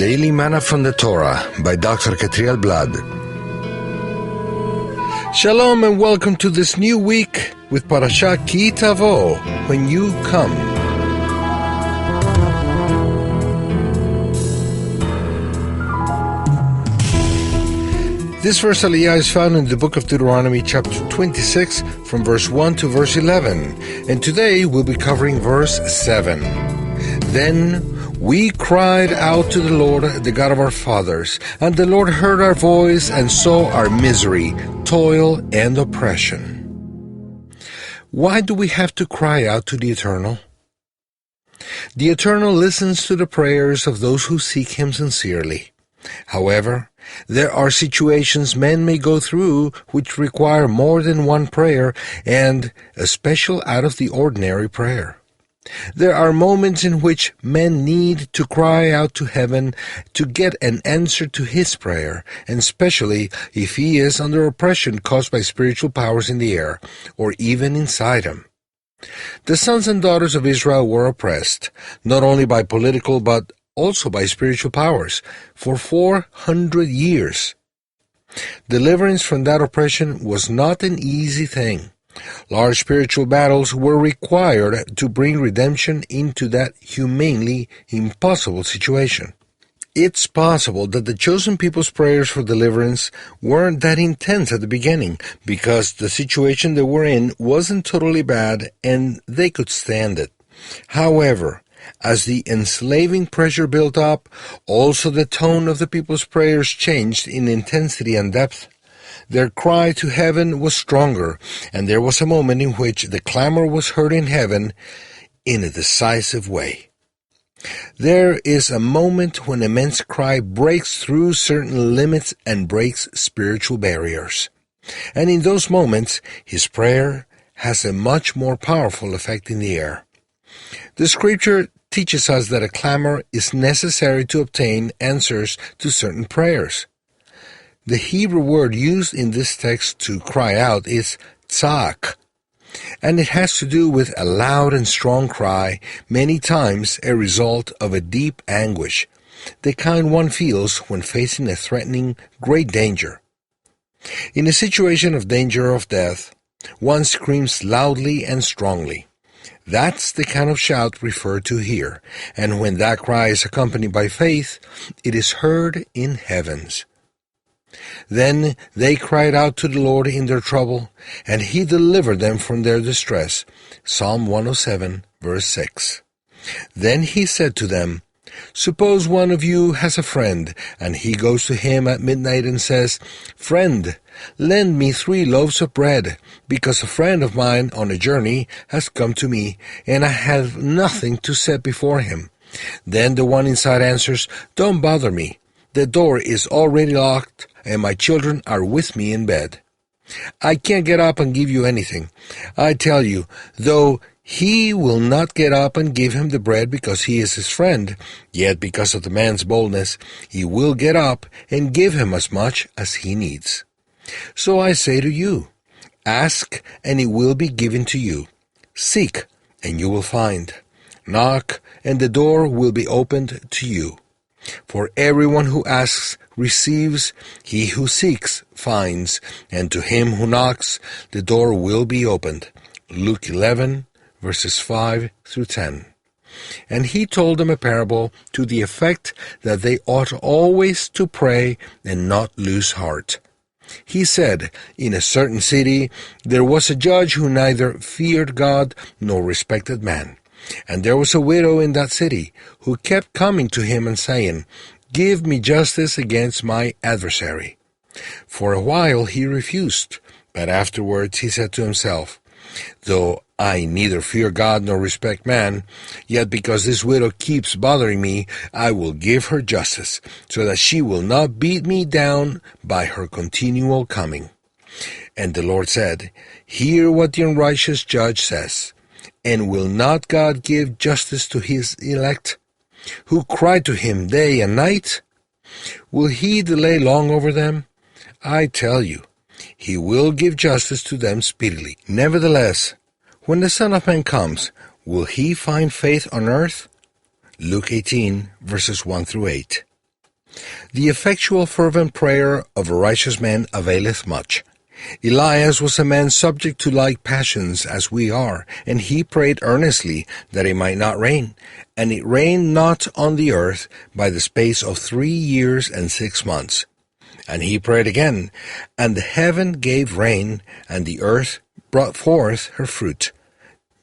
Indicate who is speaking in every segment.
Speaker 1: Daily Manna from the Torah by Dr. Ketriel Blad. Shalom and welcome to this new week with Parashat Tavoh, when you come. This verse Aliyah is found in the book of Deuteronomy chapter 26 from verse 1 to verse 11, and today we'll be covering verse 7. Then we cried out to the Lord, the God of our fathers, and the Lord heard our voice and saw our misery, toil, and oppression. Why do we have to cry out to the Eternal? The Eternal listens to the prayers of those who seek Him sincerely. However, there are situations men may go through which require more than one prayer and a special out-of-the-ordinary prayer. There are moments in which men need to cry out to heaven to get an answer to his prayer, and especially if he is under oppression caused by spiritual powers in the air, or even inside him. The sons and daughters of Israel were oppressed, not only by political but also by spiritual powers, for 400 years. Deliverance from that oppression was not an easy thing. Large spiritual battles were required to bring redemption into that humanly impossible situation. It's possible that the chosen people's prayers for deliverance weren't that intense at the beginning, because the situation they were in wasn't totally bad and they could stand it. However, as the enslaving pressure built up, also the tone of the people's prayers changed in intensity and depth. Their cry to heaven was stronger, and there was a moment in which the clamor was heard in heaven in a decisive way. There is a moment when a man's cry breaks through certain limits and breaks spiritual barriers. And in those moments, his prayer has a much more powerful effect in the air. The scripture teaches us that a clamor is necessary to obtain answers to certain prayers. The Hebrew word used in this text to cry out is tzak, and it has to do with a loud and strong cry, many times a result of a deep anguish, the kind one feels when facing a threatening great danger. In a situation of danger of death, one screams loudly and strongly. That's the kind of shout referred to here, and when that cry is accompanied by faith, it is heard in heavens. Then they cried out to the Lord in their trouble, and He delivered them from their distress. Psalm 107, verse 6. Then He said to them, "Suppose one of you has a friend, and he goes to him at midnight and says, 'Friend, lend me 3 loaves of bread, because a friend of mine on a journey has come to me, and I have nothing to set before him.' Then the one inside answers, 'Don't bother me. The door is already locked, and my children are with me in bed. I can't get up and give you anything. I tell you, though he will not get up and give him the bread because he is his friend, yet because of the man's boldness, he will get up and give him as much as he needs. So I say to you, ask, and it will be given to you. Seek, and you will find. Knock, and the door will be opened to you. For everyone who asks receives, he who seeks finds, and to him who knocks the door will be opened." Luke 11, verses 5 through 10. And He told them a parable to the effect that they ought always to pray and not lose heart. He said, "In a certain city there was a judge who neither feared God nor respected man. And there was a widow in that city who kept coming to him and saying, 'Give me justice against my adversary.' For a while he refused, but afterwards he said to himself, 'Though I neither fear God nor respect man, yet because this widow keeps bothering me, I will give her justice, so that she will not beat me down by her continual coming.' And the Lord said, 'Hear what the unrighteous judge says. And will not God give justice to His elect, who cry to Him day and night? Will He delay long over them? I tell you, He will give justice to them speedily. Nevertheless, when the Son of Man comes, will He find faith on earth?" Luke 18, verses 1 through 8. The effectual fervent prayer of a righteous man availeth much. Elias was a man subject to like passions as we are, and he prayed earnestly that it might not rain. And it rained not on the earth by the space of 3 years and 6 months. And he prayed again, and the heaven gave rain, and the earth brought forth her fruit.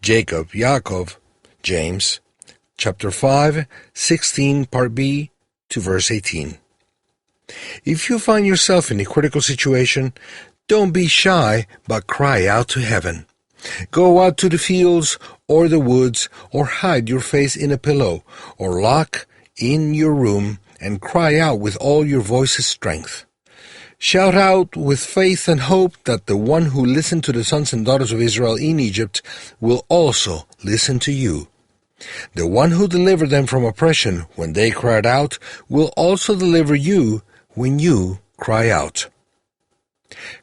Speaker 1: Yaakov, James, chapter 5, 16, part B, to verse 18. If you find yourself in a critical situation, don't be shy, but cry out to heaven. Go out to the fields or the woods, or hide your face in a pillow, or lock in your room and cry out with all your voice's strength. Shout out with faith and hope that the one who listened to the sons and daughters of Israel in Egypt will also listen to you. The one who delivered them from oppression when they cried out will also deliver you when you cry out.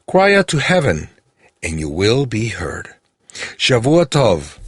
Speaker 1: Cry out to heaven, and you will be heard. Shavua Tov.